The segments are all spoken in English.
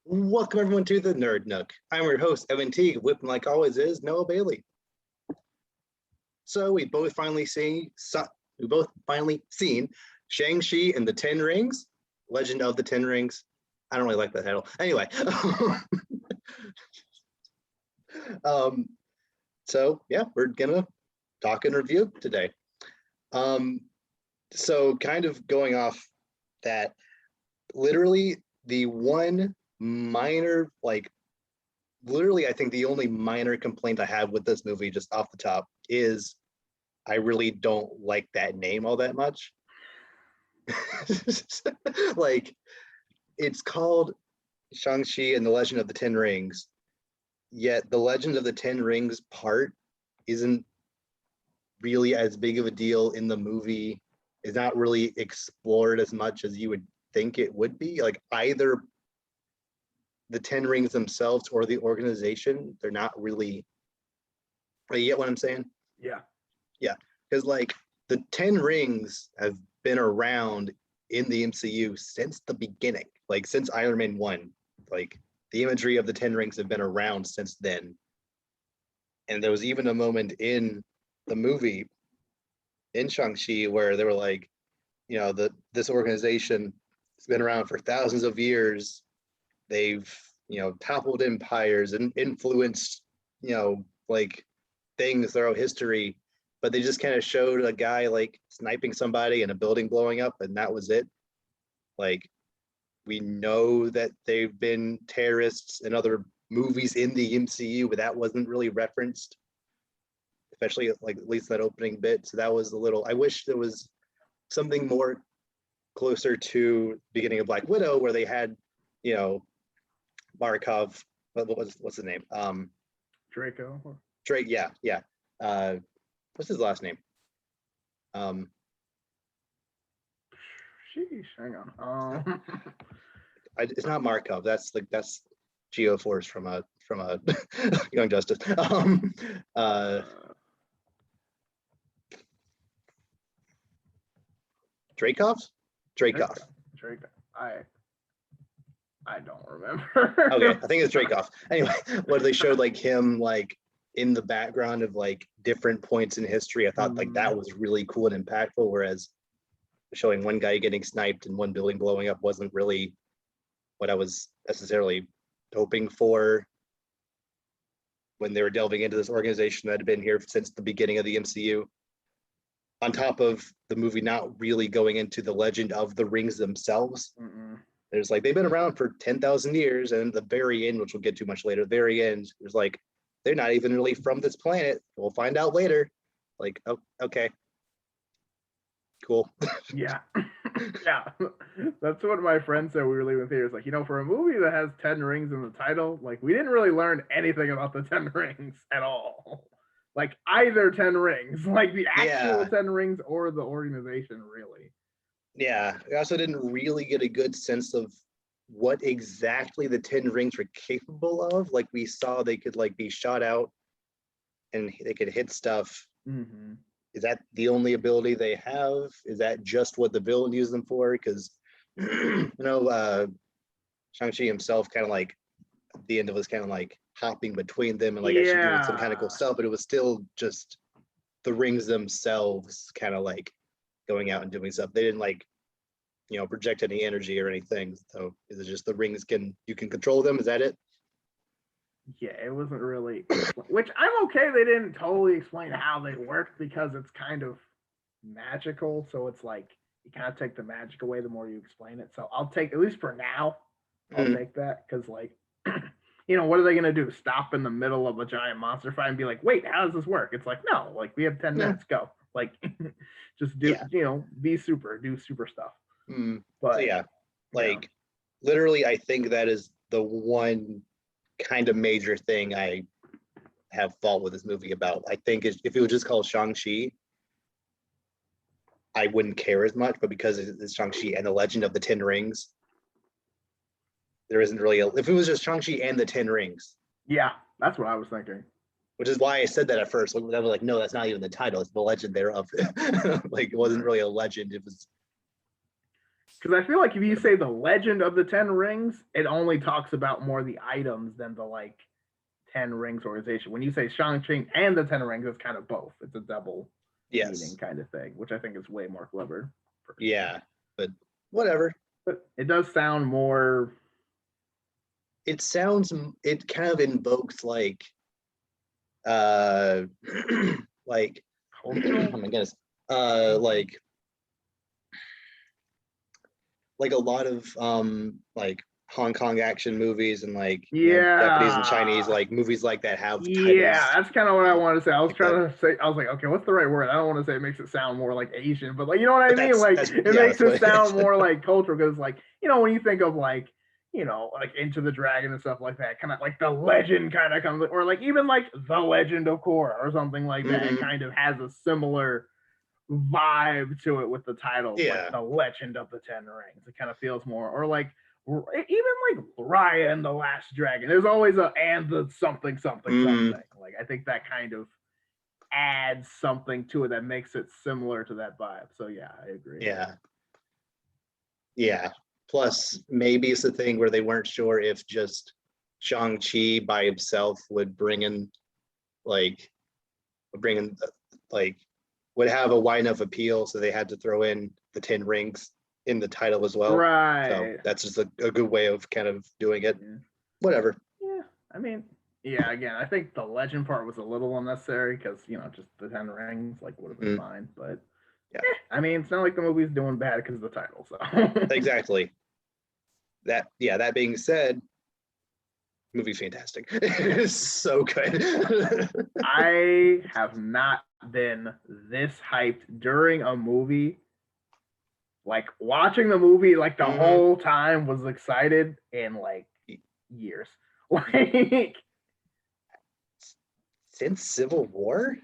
Welcome everyone to the Nerd Nook. I'm your host, Evan T. Whipping like always is Noah Bailey. So we both finally seen Shang-Chi and the Ten Rings, Legend of the Ten Rings. I don't really like that title. Anyway, so yeah, we're gonna talk and review today. So kind of going off that, literally the one minor, literally I think the only minor complaint I have with this movie just off the top is I really don't like that name all that much. Like, it's called Shang-Chi and the Legend of the Ten Rings, yet the Legend of the Ten Rings part isn't really as big of a deal in the movie. It's not really explored as much as you would think it would be. Like, either the Ten Rings themselves or the organization, they're not really, you get what I'm saying? Yeah. Because like the Ten Rings have been around in the MCU since the beginning, like since Iron Man 1. Like, the imagery of the Ten Rings have been around since then. And there was even a moment in the movie in Shang-Chi where they were like, this organization has been around for thousands of years. They've, toppled empires and influenced, things throughout history, but they just kind of showed a guy like sniping somebody and a building blowing up, and that was it. Like, we know that they've been terrorists in other movies in the MCU, but that wasn't really referenced, especially like at least that opening bit. So that was a little, I wish there was something more closer to beginning of Black Widow where they had, Markov, what's his name? Draco. Drake, yeah. What's his last name? Sheesh, hang on. It's not Markov. That's Geoforce from a Young Justice. Dracov. I don't remember. Okay, I think it's Dracov. Anyway, where they showed like him like in the background of like different points in history, I thought like that was really cool and impactful. Whereas showing one guy getting sniped and one building blowing up wasn't really what I was necessarily hoping for when they were delving into this organization that had been here since the beginning of the MCU. On top of the movie not really going into the legend of the rings themselves. There's like, they've been around for 10,000 years, and the very end, which we'll get to much later, the very end, there's like, they're not even really from this planet. We'll find out later. Like, oh, okay. Cool. Yeah. That's what my friend said. We were leaving theaters. Like, for a movie that has 10 rings in the title, like, we didn't really learn anything about the 10 rings at all. Like, either 10 rings, like the actual 10 rings or the organization, really. Yeah, I also didn't really get a good sense of what exactly the 10 rings were capable of. Like, we saw they could like be shot out and they could hit stuff. Is that the only ability they have? Is that just what the villain used them for? Because Shang-Chi himself kind of like at the end of it was kind of like hopping between them and like actually doing some kind of cool stuff, but it was still just the rings themselves kind of like going out and doing stuff. They didn't like, project any energy or anything. So is it just the rings you can control them? Is that it? Yeah, it wasn't really, which I'm okay. They didn't totally explain how they worked because it's kind of magical. So it's like, you kind of take the magic away the more you explain it. So I'll take, at least for now, I'll take that. Cause like, what are they going to do? Stop in the middle of a giant monster fight and be like, wait, how does this work? It's like, no, like we have 10 minutes, go. Like, just do, be super, do super stuff. But so yeah, like literally, I think that is the one kind of major thing I have fault with this movie about. I think if it was just called Shang-Chi, I wouldn't care as much, but because it's Shang-Chi and the Legend of the Ten Rings, there isn't really if it was just Shang-Chi and the Ten Rings. Yeah, that's what I was thinking. Which is why I said that at first. I was like, no, that's not even the title. It's the legend thereof. Like, it wasn't really a legend. It was Because I feel like if you say the Legend of the Ten Rings, it only talks about more the items than the like Ten Rings organization. When you say Shang-Chi and the Ten Rings, it's kind of both. It's a double meaning Yes. kind of thing, which I think is way more clever. Yeah, but whatever. But it does sound more. It kind of invokes like uh like Cultural? oh my goodness, like a lot of like Hong Kong action movies and like Japanese and Chinese Yeah. like movies like that have Yeah, titles that's kind of what I want to say. I was like trying that. to say, I was like, okay, what's the right word? I don't want to say it makes it sound more like Asian, but like, you know what I But mean? Like, that's it yeah, makes that's what it it is. sound more like cultural because, like, when you think of like, like Into the Dragon and stuff like that, kind of like the legend kind of comes, or like even like The Legend of Korra or something like that. It Mhm. kind of has a similar vibe to it with the titles, like Yeah. The Legend of the Ten Rings. It kind of feels more, or like even like Raya and the Last Dragon. There's always a and the something something Mhm. something. Like I think that kind of adds something to it that makes it similar to that vibe. So yeah, I agree. Yeah. Yeah. Plus, maybe it's the thing where they weren't sure if just Shang-Chi by himself would like bring in like would have a wide enough appeal, so they had to throw in the Ten Rings in the title as well. So Right. that's just a good way of kind of doing it. Yeah. Whatever. Yeah. I mean, yeah, again, I think the legend part was a little unnecessary because, just the Ten Rings like would have been fine. But Yeah. I mean, it's not like the movie's doing bad because of the title. So Exactly. That being said, movie's fantastic. It's so good. I have not been this hyped during a movie. Like watching the movie, like the whole time was excited in like years. Like Since Civil War?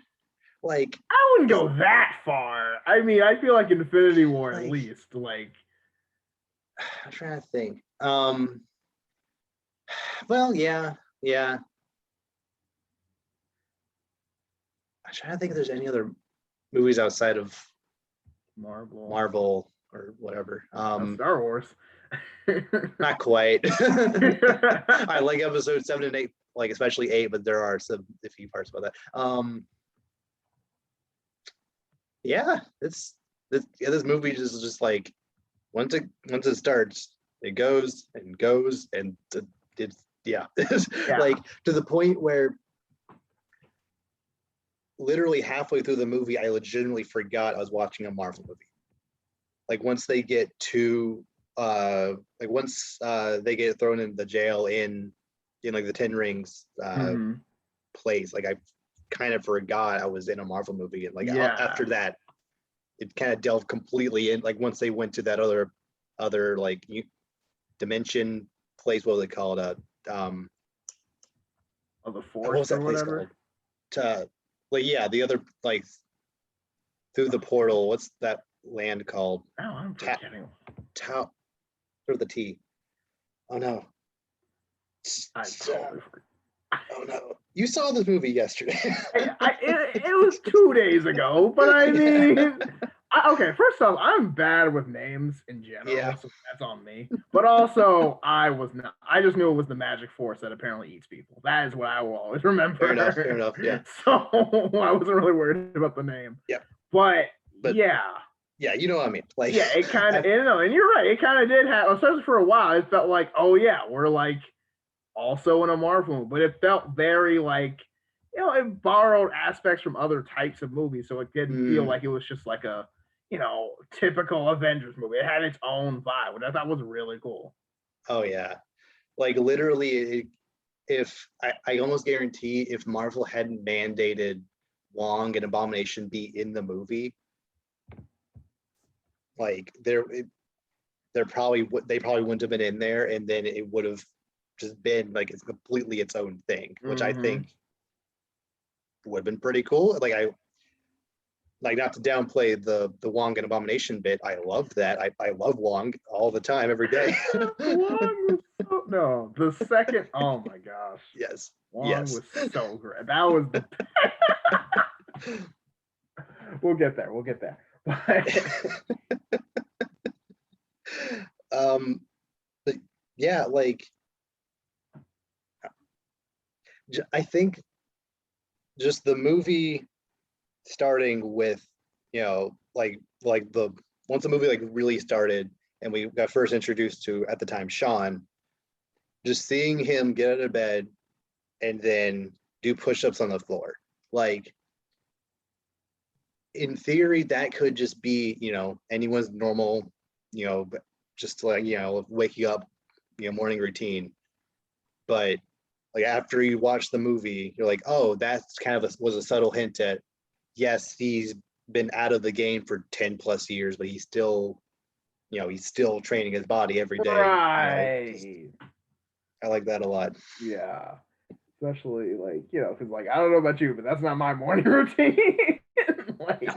Like I wouldn't go that far. I mean, I feel like Infinity War at like least. Like I'm trying to think. Well, yeah. I'm trying to think if there's any other movies outside of Marvel or whatever. Star Wars. Not quite. I like episode 7 and 8, like especially 8, but there are some iffy parts about that. Yeah, this movie is just like once it starts, it goes and goes and it's yeah. Yeah. Like to the point where literally halfway through the movie, I legitimately forgot I was watching a Marvel movie. Like once they get to once they get thrown in the jail in like the Ten Rings place, like I kind of forgot I was in a Marvel movie, and like after that, it kind of delved completely in. Like once they went to that other like dimension place, what was it called? Of the what Force was that or place whatever. called? Like yeah, the other like through the portal. What's that land called? Oh, I'm forgetting. Or the T. Oh no. I totally forgot. Oh no. You saw this movie yesterday. It was 2 days ago, but I mean, okay. First off, I'm bad with names in general, so that's on me. But also, I was not. I just knew it was the magic force that apparently eats people. That is what I will always remember. Fair enough. Yeah. So I wasn't really worried about the name. Yeah. But yeah. Yeah, you know what I mean. Like yeah, it kind of, and you're right. It kind of did have, especially for a while. It felt like, oh yeah, we're like also in a Marvel movie, but it felt very like, it borrowed aspects from other types of movies, so it didn't feel like it was just like a, typical Avengers movie. It had its own vibe, which I thought was really cool. Oh yeah, like literally, if I almost guarantee if Marvel hadn't mandated Wong and Abomination be in the movie, like they probably wouldn't have been in there, and then it would have just been like it's completely its own thing, which I think would have been pretty cool. Like I like not to downplay the Wong and Abomination bit. I love that. I love Wong all the time, every day. Wong was no, the second. Oh my gosh. Yes. Wong was so great. That was the. We'll get there. But But yeah, like I think just the movie starting with, like the once the movie like really started and we got first introduced to at the time Sean, just seeing him get out of bed and then do push-ups on the floor, like in theory that could just be anyone's normal, just like waking up, morning routine. But like after you watch the movie, you're like, oh, that's kind of was a subtle hint at, yes, he's been out of the game for 10 plus years, but he's still training his body every day. Right. I like that a lot. Yeah. Especially like, because like I don't know about you, but that's not my morning routine. Like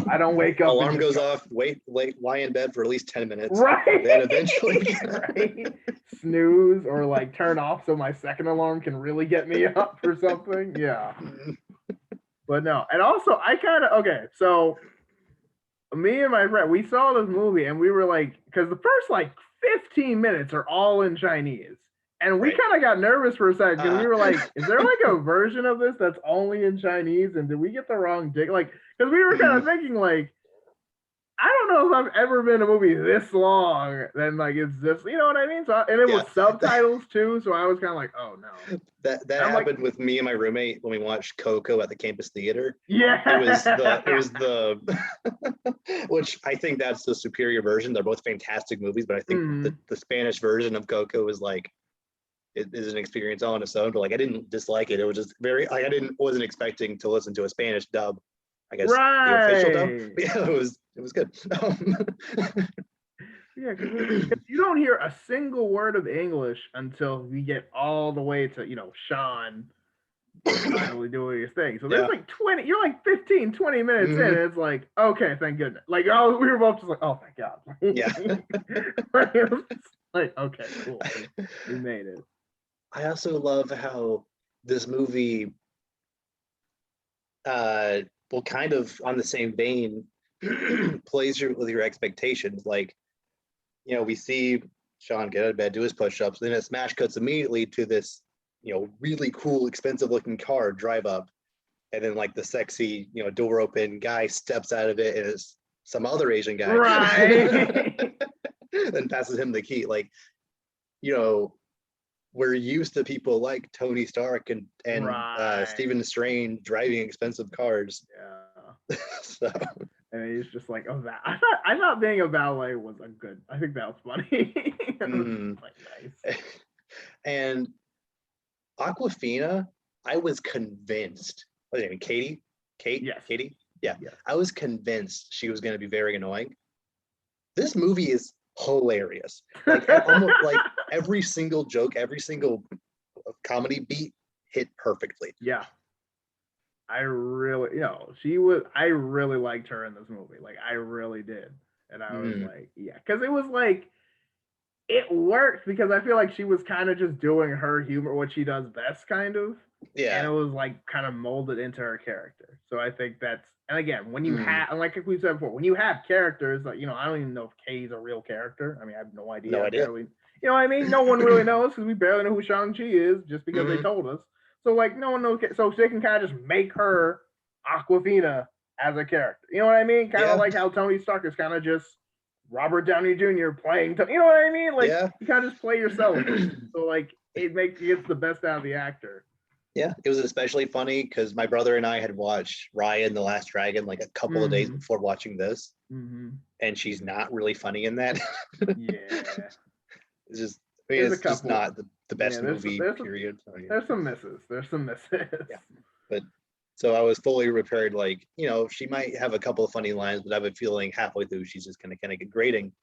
I don't wake up. Alarm goes off, lie in bed for at least 10 minutes. Right. Then eventually right. Snooze or like turn off so my second alarm can really get me up for something. Yeah. But no. And also I okay, so me and my friend, we saw this movie and we were like, because the first like 15 minutes are all in Chinese. And we kind of got nervous for a second because we were like, is there like a version of this that's only in Chinese? And did we get the wrong dig? Like, because we were kind of thinking like, I don't know if I've ever been in a movie this long. Then like it's just, you know what I mean? So and it was subtitles too, so I was kind of like, oh no. That happened with me and my roommate when we watched Coco at the campus theater. Yeah, it was the which I think that's the superior version. They're both fantastic movies, but I think the Spanish version of Coco is like it is an experience on its own. But like I didn't dislike it. It was just very like wasn't expecting to listen to a Spanish dub. I guess the official dub. But yeah, it was good. Yeah, because you don't hear a single word of English until we get all the way to Sean finally doing his thing. So there's like 20, you're like 15, 20 minutes in, and it's like, okay, thank goodness. Like, oh, we were both just like, oh, thank God. Yeah. Like, okay, cool. We made it. I also love how this movie, well, kind of on the same vein, plays with your expectations. Like, we see Sean get out of bed, do his push-ups, then it smash cuts immediately to this, really cool, expensive-looking car drive up, and then like the sexy, door open guy steps out of it, and it's some other Asian guy, right? Then passes him the key. Like, we're used to people like Tony Stark and Stephen Strange driving expensive cars. Yeah. So. And he's just like, oh, that. I thought being a valet was a good. I think that was funny. Like, nice. And Aquafina, I was convinced. What's her name? Katie? Kate? Yes. Katie? Yeah. Yes. I was convinced she was going to be very annoying. This movie is hilarious. Like almost like every single joke, every single comedy beat hit perfectly. Yeah. I really liked her in this movie. Like I really did. And I was like, yeah, because it was like it worked because I feel like she was kind of just doing her humor, what she does best, kind of. Yeah. And it was like kind of molded into her character. So I think that's, and again, when you have, like we said before, when you have characters, like, I don't even know if Kay's a real character. I mean, I have no idea. No idea. Barely, you know what I mean? No one really knows because we barely know who Shang-Chi is just because they told us. So like no one knows, so they can kind of just make her Aquafina as a character. You know what I mean? Kind of like how Tony Stark is kind of just Robert Downey Jr. playing. You know what I mean? Like you kind of just play yourself. So like it gets the best out of the actor. Yeah, it was especially funny because my brother and I had watched Raya the Last Dragon like a couple of days before watching this, and she's not really funny in that. Yeah, it's just. I mean, it's just not the best movie, period. There's some misses. Yeah. But so I was fully prepared, like, she might have a couple of funny lines, but I have a feeling halfway through she's just going to kind of get grating.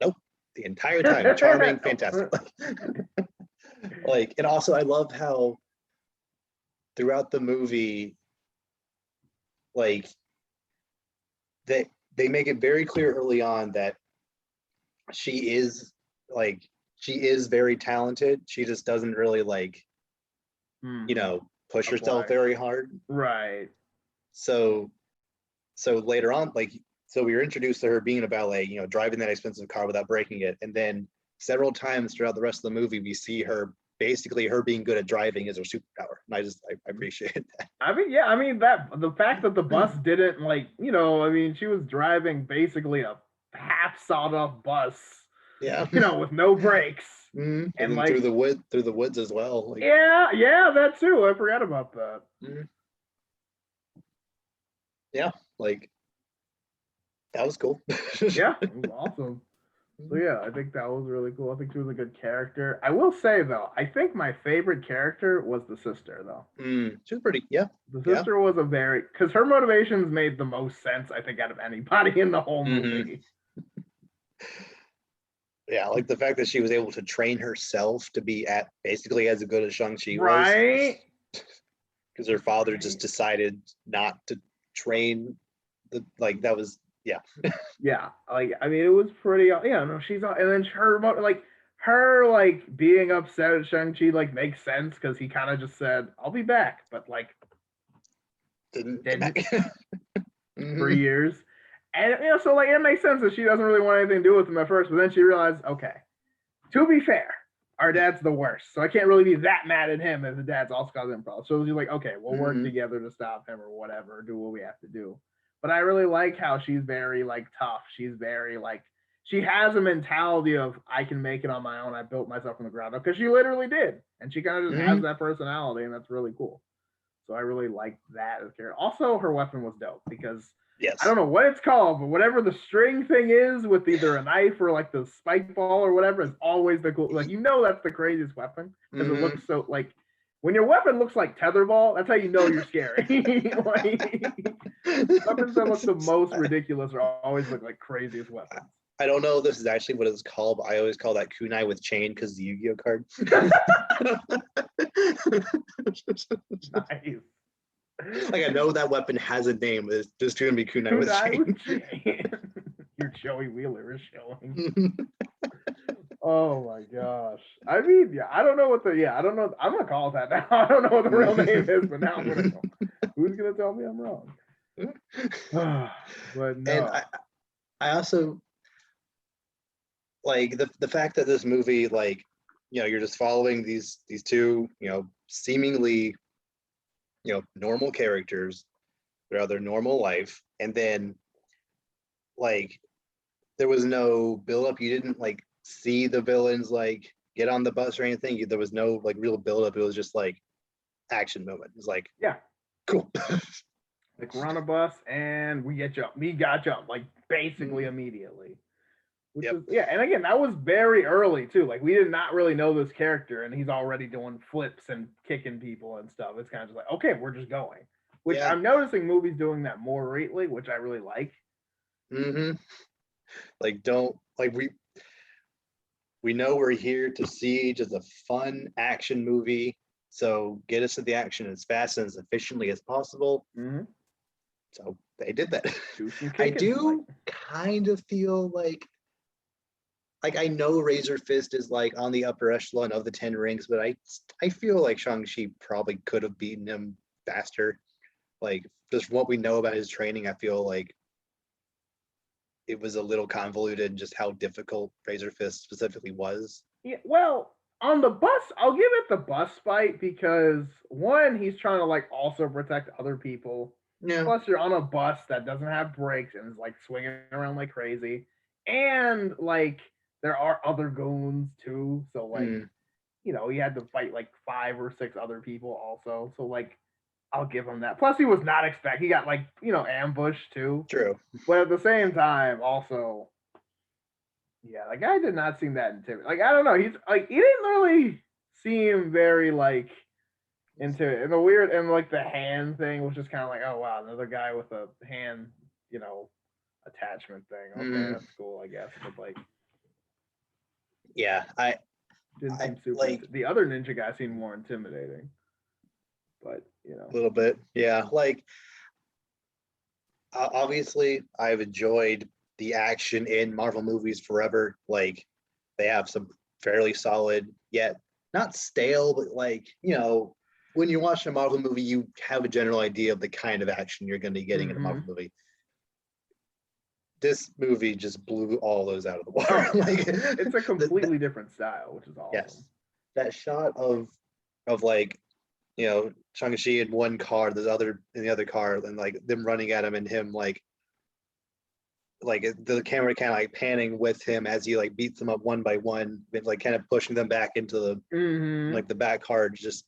Nope. The entire time. Charming, fantastic. Like, and also I love how throughout the movie, like, they make it very clear early on that she is very talented. She just doesn't really push herself very hard. Right. So later on, like so we were introduced to her being in a ballet, you know, driving that expensive car without breaking it, and then several times throughout the rest of the movie, we see her basically her being good at driving is her superpower, and I appreciate that. I mean, yeah, I mean that the fact that the bus didn't like, you know, I mean, she was driving basically a half sawed off bus, Yeah, you know, with no brakes. and And then like through the woods as well. Like, yeah, that too. I forgot about that. yeah, like that was cool. Yeah, it was awesome. So yeah, I think that was really cool. I think she was a good character. I will say though, I think my favorite character was the sister though. She was pretty, yeah. The Yeah. sister was a very because her motivations made the most sense, I think, out of anybody in the whole movie. Yeah, like the fact that she was able to train herself to be at basically as good as Shang-Chi was. Right? Because her father just decided not to train like that was Yeah, like I mean, it was pretty. Yeah, no, she's and then her like being upset at Shang-Chi like makes sense because he kind of just said, "I'll be back," but like didn't didn't Mhm. for years, and you know, so like it makes sense that she doesn't really want anything to do with him at first, but then she realized, okay, to be fair, our dad's the worst, so I can't really be that mad at him if the dad's also causing him problems. So she's like, okay, we'll work together to stop him or whatever, do what we have to do. But I really like how she's very like tough. She's very like she has a mentality of I can make it on my own. I built myself from the ground up because she literally did, and she kind of just has that personality, and that's really cool. So I really like that as a character. Also, her weapon was dope because Yes. I don't know what it's called, but whatever the string thing is with either a knife or like the spike ball or whatever is always the cool. Like you know that's the craziest weapon because it looks so like when your weapon looks like tetherball, that's how you know you're scary. Like weapons that look the most ridiculous are always look like craziest weapons. I don't know if this is actually what it's called, but I always call that kunai with chain because the Yu-Gi-Oh card. Nice. Like I know that weapon has a name. It's just gonna be kunai with chain. Your Joey Wheeler is showing. Oh my gosh. I mean, yeah, I don't know what I don't know. I'm gonna call it that now. I don't know what the real name is, but now I'm gonna know. Who's gonna tell me I'm wrong? But no. And I also like the fact that this movie, like, you know, you're just following these two, you know, seemingly, you know, normal characters throughout their normal life, and then like there was no build up. You didn't like see the villains like get on the bus or anything. There was no like real build up. It was just like action moment. It's like, yeah, cool. Like we're on a bus and we get jumped. Me got jumped like basically immediately. Which is, yeah, and again, that was very early too. Like we did not really know this character, and he's already doing flips and kicking people and stuff. It's kind of just like, okay, we're just going. Which I'm noticing movies doing that more lately, which I really like. Like don't like we know we're here to see just a fun action movie, so get us to the action as fast and as efficiently as possible. So they did that. I do kind of feel like I know Razor Fist is like on the upper echelon of the 10 rings, but I feel like Shang-Chi probably could have beaten him faster. Like just what we know about his training, I feel like it was a little convoluted just how difficult Razor Fist specifically was. Yeah, well, on the bus, I'll give it the bus fight because one, he's trying to like also protect other people. Yeah. Plus, you're on a bus that doesn't have brakes and is like swinging around like crazy, and like there are other goons too. So like, you know, he had to fight like 5 or 6 other people also. So like, I'll give him that. Plus, he was not expect. He got like, you know, ambushed too. True. But at the same time, also, yeah, like I did not seem that intimidating. Like I don't know, he's like he didn't really seem very like into it. And the weird and like the hand thing was just kind of like, oh wow, another guy with a hand, you know, attachment thing. Okay, that's cool, I guess. But like, yeah, I didn't seem super. like the other ninja guy seemed more intimidating. But you know, a little bit, yeah. Like obviously, I've enjoyed the action in Marvel movies forever. Like they have some fairly solid, yet not stale, but like, you know, when you watch a Marvel movie, you have a general idea of the kind of action you're going to be getting in a Marvel movie. this movie just blew all those out of the water. Like It's a completely different style, which is awesome. yes, that shot of like, you know, Shang-Chi in one car, there's other in the other car, and like them running at him and him like the camera kind of like panning with him as he like beats them up one by one, and like kind of pushing them back into the like the back car. Just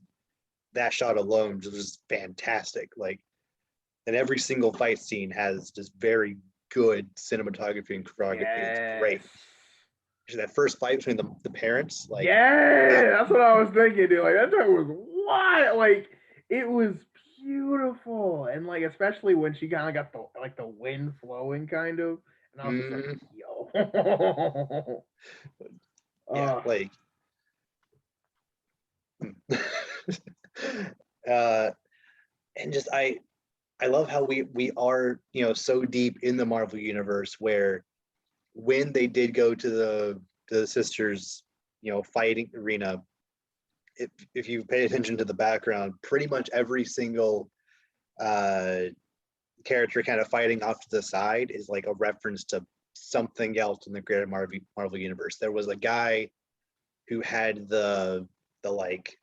that shot alone just fantastic. Like, and every single fight scene has just very good cinematography and choreography. It's great. Actually, that first fight between the parents, like that's what I was thinking, dude. Like that time was wild. Like it was beautiful, and like especially when she kind of got the wind flowing, kind of, and I was just like, yo, yeah, like, and just I love how we are, you know, so deep in the Marvel universe where when they did go to the sisters, you know, fighting arena, if you pay attention to the background, pretty much every single character kind of fighting off to the side is like a reference to something else in the greater Marvel universe. There was a guy who had the like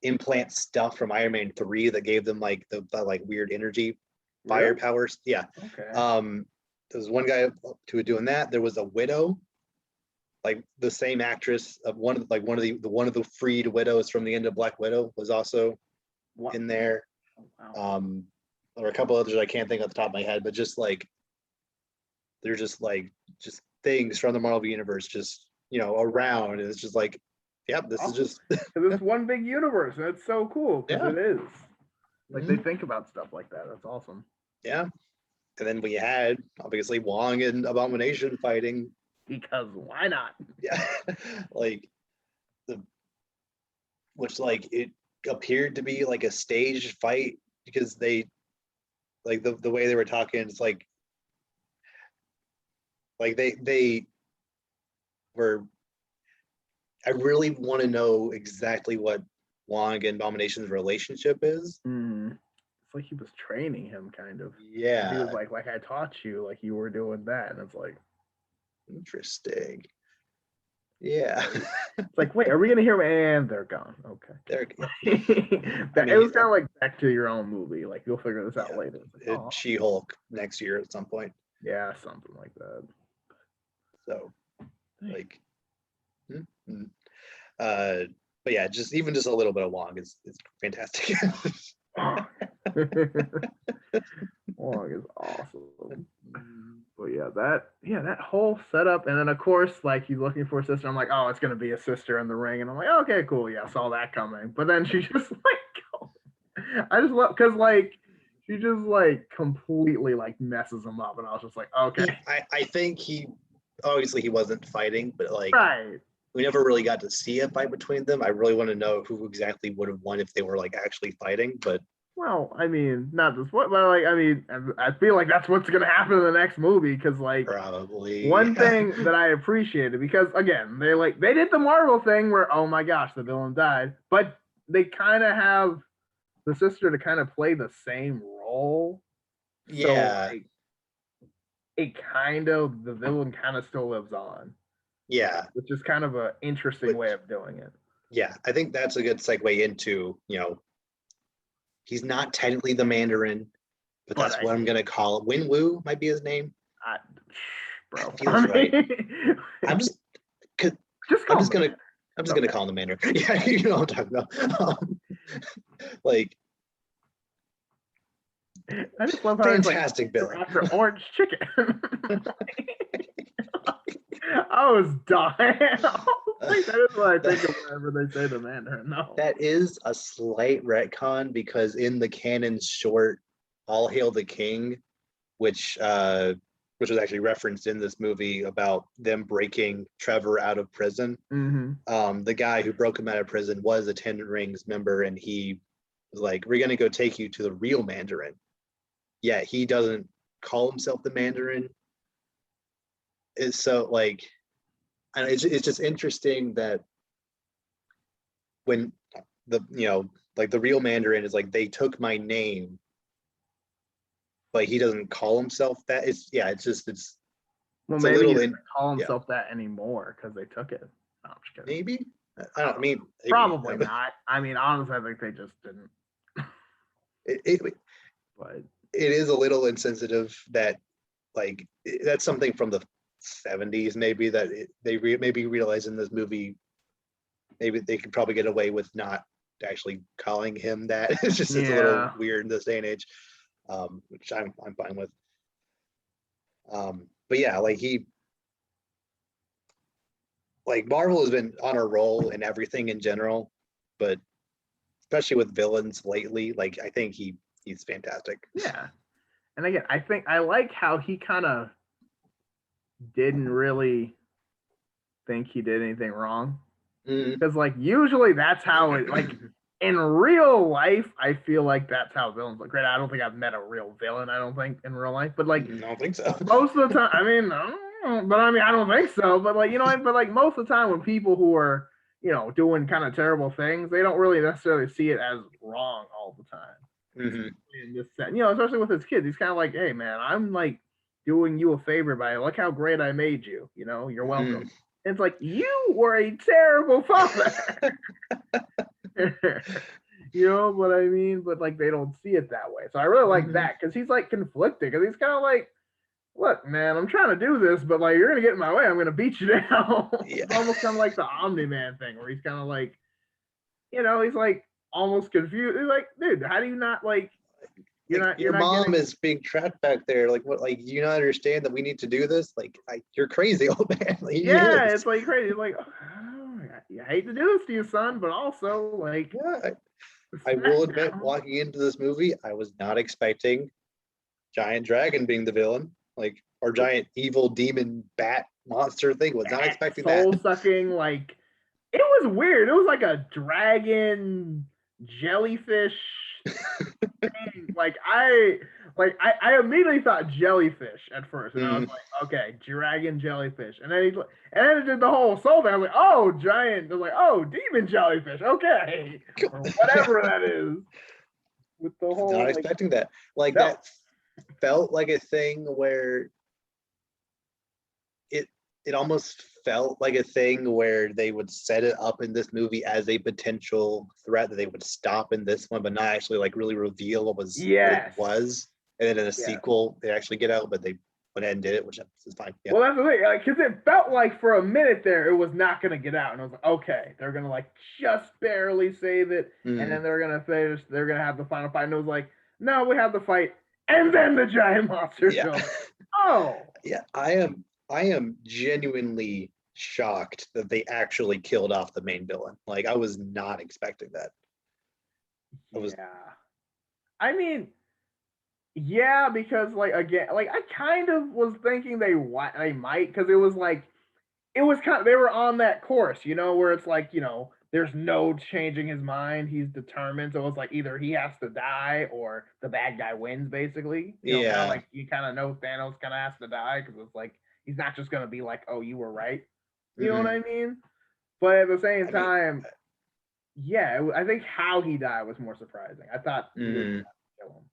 implant stuff from Iron Man 3 that gave them like the like weird energy fire powers. Yeah. Okay. There's one guy who was doing that. There was a widow, like the same actress of one of the freed widows from the end of Black Widow was also in there. Oh, wow. Or a couple others I can't think off the top of my head, but just like they're just things from the Marvel universe, just, you know, around. And it's just like, yep, this is just it's one big universe, and it's so cool because it is. Like they think about stuff like that. That's awesome. Yeah. And then we had obviously Wong and Abomination fighting. Because why not? Yeah. Like which like it appeared to be like a staged fight because they like the way they were talking, it's like they were. I really want to know exactly what Wong and Abomination's relationship is. It's like he was training him, kind of. Yeah. He was like I taught you, like you were doing that, and it's like interesting. Yeah. It's like, wait, are we gonna hear them? And they're gone. Okay. It was kind of like Back to Your Own movie. Like you'll figure this out later. Like, She-Hulk next year at some point. Yeah, something like that. So, like, but yeah, just a little bit of Wong is fantastic. Wong is awesome. But that whole setup, and then of course, like he's looking for a sister. I'm like, oh, it's gonna be a sister in the ring, and I'm like, okay, cool, yeah, saw that coming. But then she just I just love because like she just like completely like messes him up, and I was just like, okay. I think he wasn't fighting, but like right. We never really got to see a fight between them. I really want to know who exactly would have won if they were like actually fighting, but well, I mean, not this one, but like, I mean, I feel like that's what's gonna happen in the next movie because, like, probably one thing that I appreciated because again, they did the Marvel thing where oh my gosh, the villain died, but they kind of have the sister to kind of play the same role. Yeah. So, like, the villain kind of still lives on. Yeah. Which is kind of an interesting way of doing it. Yeah, I think that's a good segue into, you know, he's not technically the Mandarin, but that's what I'm gonna call it. Win Wu might be his name. Bro, that feels right. I'm just gonna call him the Mandarin. Yeah, you know what I'm talking about. Like, I just love how fantastic villain after orange chicken. I was dying. That is what I think of whenever they say the Mandarin. No, that is a slight retcon because in the canon short "All Hail the King," which was actually referenced in this movie about them breaking Trevor out of prison. The guy who broke him out of prison was a Ten Rings member, and he was like, "We're gonna go take you to the real Mandarin." Yeah, he doesn't call himself the Mandarin. It's so like, and it's just interesting that when the the real Mandarin is like, they took my name but he doesn't call himself that. It's Well, it's a maybe little he doesn't in call yeah, himself that anymore because they took it. No, I'm just kidding. maybe. I don't. I mean, maybe. Probably not. I mean, honestly, I think they just didn't. It But is a little insensitive that like that's something from the 70s maybe that maybe realize in this movie maybe they could probably get away with not actually calling him that. It's a little weird in this day and age, which I'm fine with. But yeah, like Marvel has been on a roll in everything in general, but especially with villains lately, like I think he's fantastic. Yeah. And again, I think I like how he kind of didn't really think he did anything wrong. Because like usually that's how it like in real life, I feel like that's how villains look. Great, I don't think I've met a real villain, I don't think, in real life. But like I don't think so. most of the time, I mean, I don't know, but I mean, I don't think so. But like, you know, but like most of the time when people who are, you know, doing kind of terrible things, they don't really necessarily see it as wrong all the time. In this set, you know, especially with his kids, he's kind of like, hey man, I'm like doing you a favor by look how great I made you. You know, you're welcome. It's like you were a terrible father. You know what I mean? But like they don't see it that way. So I really like that because he's like conflicted because he's kind of like, look, man, I'm trying to do this, but like you're gonna get in my way, I'm gonna beat you down. Yeah. It's almost kind of like the Omni-Man thing where he's kind of like, you know, he's like almost confused. He's like, dude, how do you not like your mom is being trapped back there. Like what? Like you not understand that we need to do this? Like you're crazy, old man. Like, yeah, it's like crazy. It's like oh, I hate to do this to you, son, but also like yeah. I will admit, walking into this movie, I was not expecting giant dragon being the villain, like or giant evil demon bat monster thing. Was not expecting that. Soul sucking, like it was weird. It was like a dragon jellyfish thing. I immediately thought jellyfish at first, and I was like, okay, dragon jellyfish, and then it did the whole soul thing. I was like, oh, giant. I was like, oh, demon jellyfish. Okay, or whatever that is. With the whole not expecting that. Like that felt like a thing where it almost felt like a thing where they would set it up in this movie as a potential threat that they would stop in this one, but not actually like really reveal what it was. And then in a sequel, they actually get out, but they went ahead and did it, which is fine. Yeah. Well, that's the thing, because it felt like for a minute there, it was not going to get out, and I was like, okay, they're going to like just barely save it, and then they're going to finish. They're going to have the final fight, and it was like, no, we have the fight, and then the giant monster show. Oh, yeah, I am genuinely shocked that they actually killed off the main villain. Like I was not expecting that. I mean, yeah, because like again, like I kind of was thinking they might, because it was kind of, they were on that course, you know, where it's like, you know, there's no changing his mind. He's determined. So it's like either he has to die or the bad guy wins, basically. You know, kind of like you kind of know Thanos kind of has to die because it's like he's not just going to be like, oh, you were right. You know what I mean? But at the same time, I think how he died was more surprising. I thought he was going to kill him.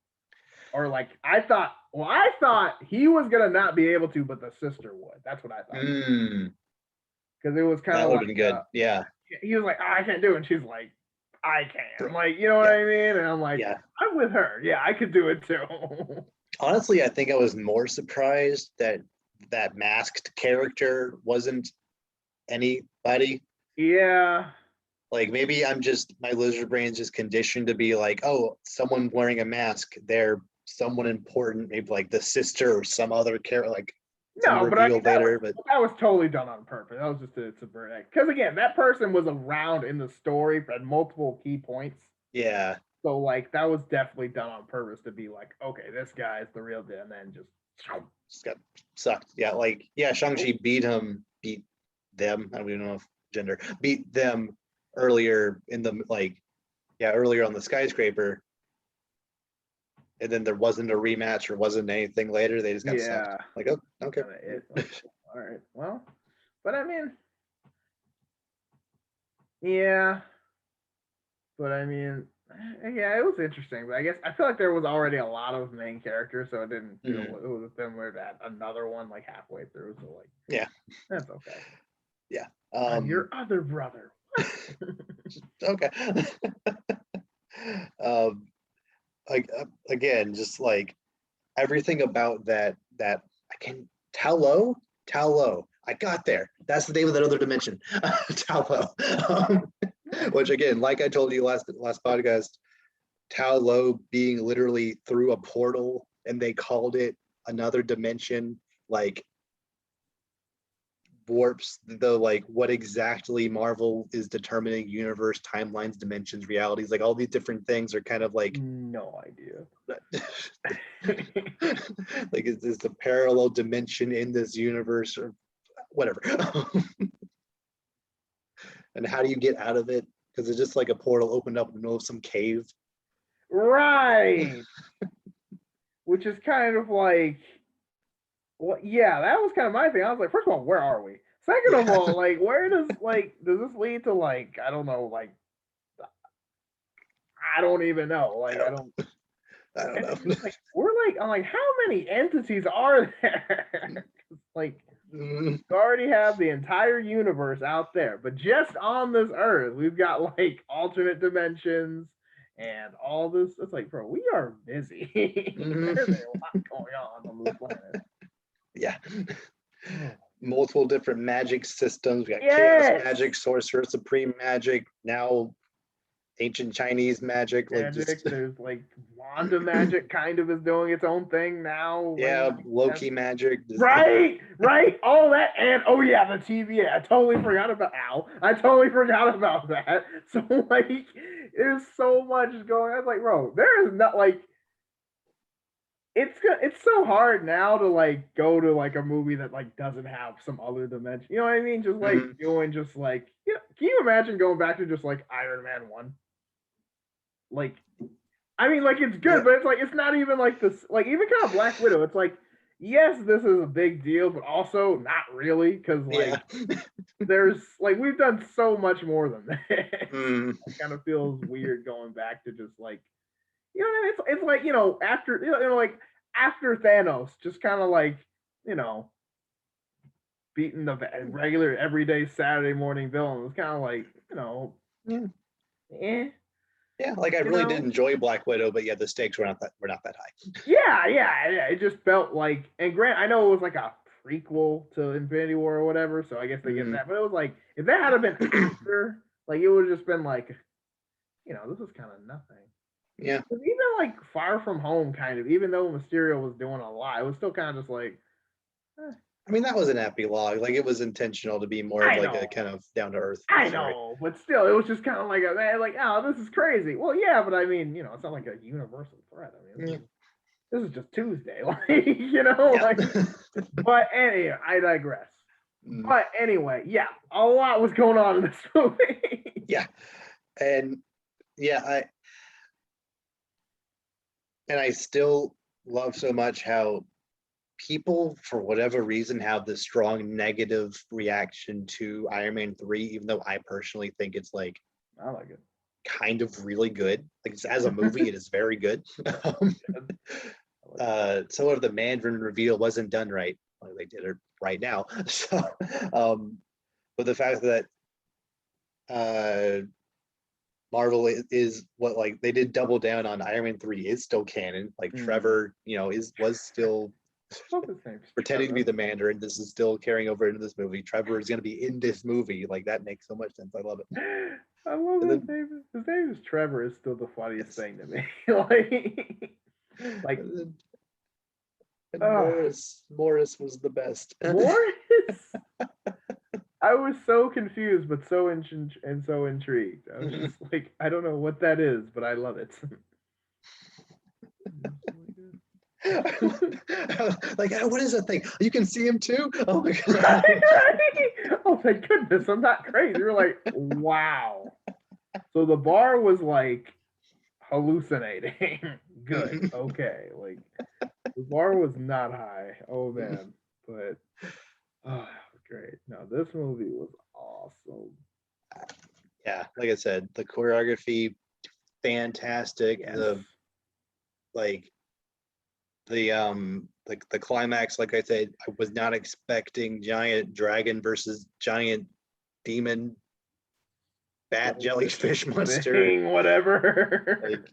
Or like I thought he was gonna not be able to, but the sister would. That's what I thought. Because it was kind of like, been good. Yeah. He was like, oh, I can't do it. And she's like, I can. Like, you know what I mean? And I'm like, I'm with her. Yeah, I could do it too. Honestly, I think I was more surprised that masked character wasn't anybody. Yeah. Like maybe my lizard brain's just conditioned to be like, oh, someone wearing a mask, they're someone important, maybe like the sister or some other character, like no, but I mean, that was totally done on purpose. That was just to subvert it. Because again, that person was around in the story at multiple key points. Yeah. So like that was definitely done on purpose to be like, okay, this guy is the real deal, and then just got sucked. Yeah, like Shang-Chi beat them. I don't even know if gender beat them earlier in the earlier on the skyscraper. And then there wasn't a rematch or wasn't anything later. They just got sucked. Like, oh, okay. All right. Well, but I mean, yeah. But I mean, Yeah, it was interesting, but I guess I feel like there was already a lot of main characters, so it didn't feel Mhm. it was similar to another one like halfway through. So like, Yeah, that's okay. yeah. I'm your other brother. What? Okay. um, like again, just like everything about that I can Tao Lo. I got there. That's the name of that other dimension. Tao Lo. Which again, like I told you last podcast, Tao Lo being literally through a portal and they called it another dimension, like warps the like what exactly Marvel is determining universe, timelines, dimensions, realities, like all these different things are kind of like No idea. like is this a parallel dimension in this universe or whatever. And how do you get out of it? Because it's just like a portal opened up in the middle of some cave. Right. Which is kind of like, well, yeah, that was kind of my thing. I was like, first of all, where are we? Second of Yeah. all, like, where does this lead to? Like, I don't know. Like, I don't even know. Like, I don't. I don't And know. it's just like I'm like, how many entities are there? Like, Mm, we already have the entire universe out there, but just on this earth, we've got like alternate dimensions and all this. It's like, bro, we are busy. There's mm, a lot going on this planet. yeah. Oh, Multiple different magic systems. We got chaos yes, magic, sorcerer supreme magic, now ancient Chinese magic, like just magic. There's like Wanda magic kind of is doing its own thing now. When yeah, it makes sense. Loki magic. Just, Right, all that, and oh yeah, the TVA. I totally forgot about Al. I totally forgot about that. So like, there's so much going on. It's like, bro, there is not like it's so hard now to like go to like a movie that like doesn't have some other dimension. You know what I mean? Just like mhm, doing just like, yeah. Can you imagine going back to just like Iron Man 1? Like, I mean, like it's yeah, good, but it's like it's not even like this. Like even kind of Black Widow, it's like yes, this is a big deal, but also not really because yeah. like there's like we've done so much more than this. Mm, It kind of feels weird going back to just like you know it's like after like after Thanos, just kind of like you know beating the regular everyday Saturday morning villain. It's kind of like yeah, eh, yeah. Like I you really did know. enjoy Black Widow, but yeah, the stakes were not that high. Yeah. It just felt like, and Grant, I know it was like a prequel to Infinity War or whatever, so I guess they get Mm, that. But it was like, if that had been after, like, it would have just been like, this is kind of nothing. yeah. 'Cause even like Far From Home, kind of, even though Mysterio was doing a lot, it was still kind of just like, eh, I mean, that was an epilogue. Like it was intentional to be more of I like a know, kind of down to earth I story. know, but still, it was just kind of like a man, like, oh, this is crazy. Well, yeah, but I mean, it's not like a universal threat. I mean, Yeah. this is just Tuesday, like, Yeah. like. But anyway, I digress. Mm, But anyway, yeah, a lot was going on in this movie. yeah. And yeah, I still love so much how people, for whatever reason, have this strong negative reaction to Iron Man 3, even though I personally think it's like I like it. kind of really good. Like as a movie, it is very good. Some of the Mandarin reveal wasn't done right. Like they did it right now. So, but the fact that uh, Marvel is what like they did double down on Iron Man 3 is still canon. Like Trevor, was still What's his name? pretending to be Trevor. the Mandarin. This is still carrying over into this movie. Trevor is going to be in this movie. Like that makes so much sense. I love it. I love And his then name. His name is Trevor. Is still the funniest yes, thing to me. like, like, and uh, Morris was the best. Morris. I was so confused, but and so intrigued. I was just like, I don't know what that is, but I love it. Like, what is that thing? You can see him too. Oh my god. right? Oh, thank goodness, I'm not crazy. You're like, wow. So the bar was like hallucinating. Good. Okay. Like the bar was not high. Oh man. But oh, great. No, this movie was awesome. Yeah, like I said, the choreography, fantastic. Yes. Like the climax, like I said, I was not expecting giant dragon versus giant demon bat jellyfish monster. Thing, whatever.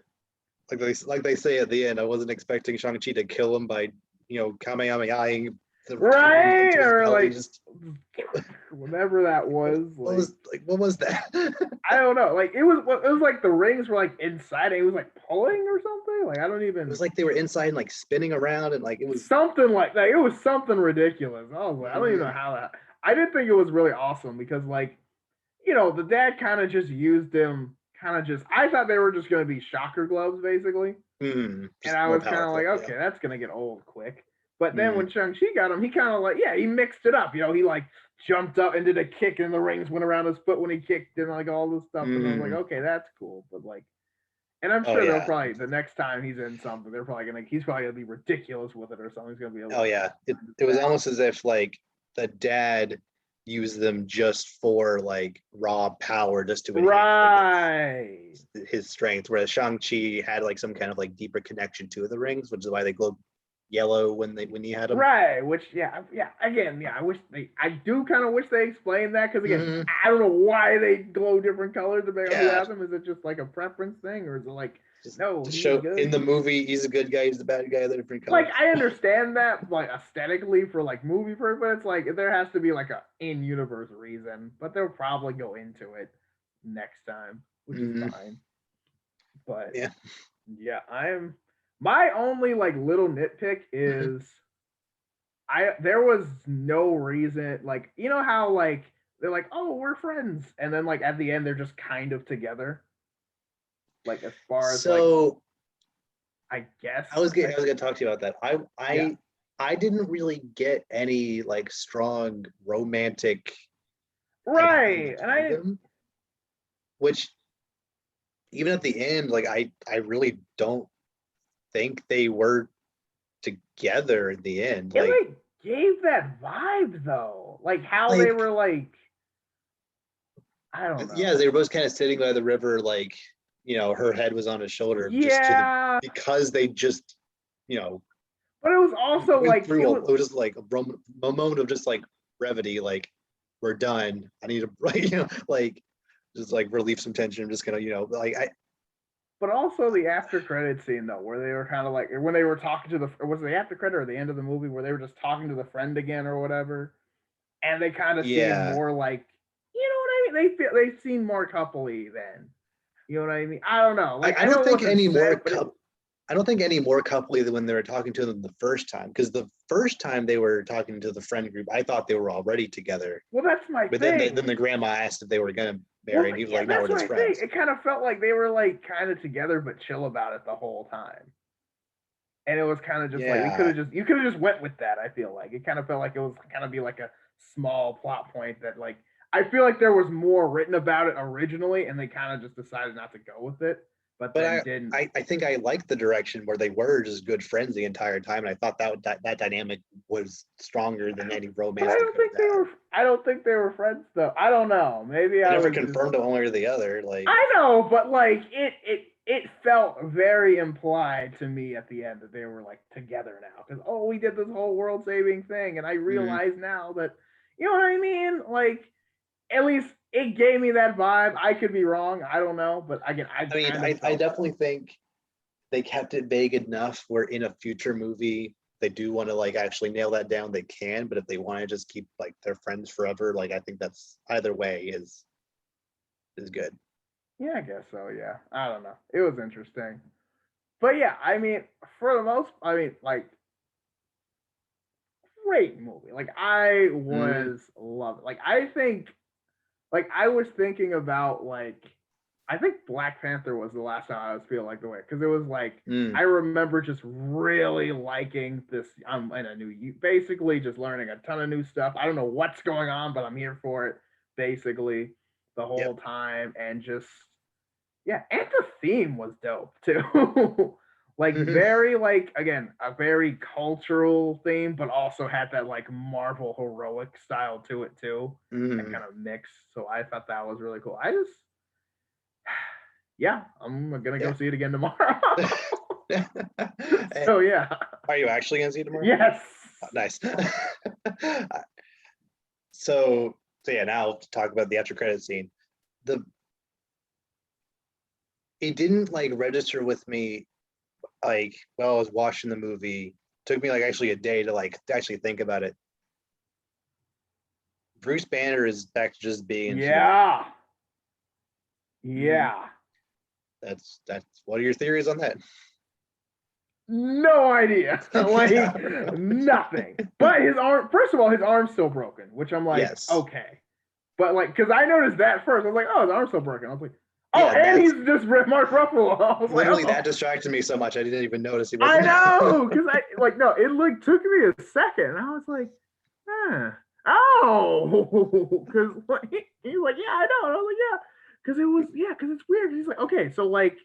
Like they say at the end, I wasn't expecting Shang-Chi to kill him by Kamehameha the Right, into his or belly. like Just whatever that was. what was that? I don't know. Like it was like the rings were like inside. And it was like pulling or something. Like I don't even. It was like they were inside and like spinning around and like it was something like that. It was something ridiculous. I was like, I don't even know how that. I did think it was really awesome because like, the dad kind of just used them. Kind of just. I thought they were just going to be shocker gloves basically, and I more was kind of powerful. like, okay, Yeah. that's gonna get old quick. But then when Shang-Chi got him, he kind of like, he mixed it up. He like jumped up and did a kick, and the rings went around his foot when he kicked, and like all this stuff. And I was like, okay, that's cool. But like, and I'm sure they'll probably the next time he's in something, he's probably gonna be ridiculous with it or something. He's gonna be able it was almost as if like the dad used them just for like raw power, just to enhance his strength, whereas Shang-Chi had like some kind of like deeper connection to the rings, which is why they glow yellow when you had them. Right, which I do kind of wish they explained that because again, I don't know why they glow different colors depending on who has them. Is it just like a preference thing, or is it like to show good in the movie he's a good guy, he's the bad guy, they're different colors? Like I understand that like aesthetically for like movie purpose, but it's like there has to be like a in-universe reason, but they'll probably go into it next time, which is fine. But yeah, my only like little nitpick is there was no reason, like how like they're like, oh, we're friends, and then like at the end they're just kind of together, like as far as like I guess I was gonna talk to you about that. I didn't really get any like strong romantic and I didn't, which even at the end, like I really don't think they were together in the end. Like gave that vibe though, like how they were like, I don't know. Yeah, they were both kind of sitting by the river, like her head was on his shoulder. Yeah, because they just But it was also like it was just like a moment of just like brevity, like we're done. I need to like just like relieve some tension. I'm just gonna But also the after credit scene though, where they were kind of like when they were talking to was it the after credit or the end of the movie where they were just talking to the friend again or whatever, and they kind of seemed more like, what I mean? They seemed more coupley then. You know what I mean? I don't know. Like I don't think any more. I don't think any more coupley than when they were talking to them the first time, because the first time they were talking to the friend group, I thought they were already together. Well, that's my thing. But then the grandma asked if they were gonna marry, and he was like, "No, we're just friends." It kind of felt like they were like kind of together but chill about it the whole time, and it was kind of just like you could have just went with that. I feel like it kind of felt like it was kind of be like a small plot point that like I feel like there was more written about it originally, and they kind of just decided not to go with it. But then didn't. I think I liked the direction where they were just good friends the entire time, and I thought that dynamic was stronger than any romance. I don't think they were. I don't think they were friends though. I don't know. Maybe I never confirmed one way or the other. Like I know, but like it felt very implied to me at the end that they were like together now because we did this whole world saving thing, and I realize now that you know what I mean. Like at least it gave me that vibe. I could be wrong. I don't know, but again, I definitely think they kept it vague enough where in a future movie they do want to like actually nail that down. They can, but if they want to just keep like their friends forever, like I think that's either way is good. Yeah, I guess so. Yeah, I don't know. It was interesting, but yeah, I mean, for the most, like great movie. Like I was loving. Like I think like I was thinking about like I think Black Panther was the last time I was feeling like the way because it was like I remember just really liking this. I'm in a new basically just learning a ton of new stuff. I don't know what's going on, but I'm here for it basically the whole time and just and the theme was dope too. Like very like again a very cultural theme, but also had that like Marvel heroic style to it too. That kind of mix. So I thought that was really cool. Yeah, I'm gonna go Yeah. see it again tomorrow. Eh, So yeah. are you actually gonna see it tomorrow? Yes. Oh, nice. So yeah, now to talk about the after credit scene. The It didn't like register with me like while I was watching the movie. Took me like actually a day to like to actually think about it. Bruce Banner is back to just being human. Yeah. Mhm. Yeah. That's what are your theories on that? No idea. Yeah. Like nothing. But his arm, first of all, his arm's still broken, which I'm like, Yes. okay. But like, because I noticed that first. I was like, oh, his arm's still broken. I was like, oh, Yeah, and that's he's just Mark Ruffalo. I was like, literally oh, that distracted me so much I didn't even notice he I wasn't. know. Because I like, no, it like took me a second. And I was like, huh. Oh, because like, he's like, yeah, I know. And I was like, yeah. Because it was, yeah, because it's weird. He's like, okay, so like,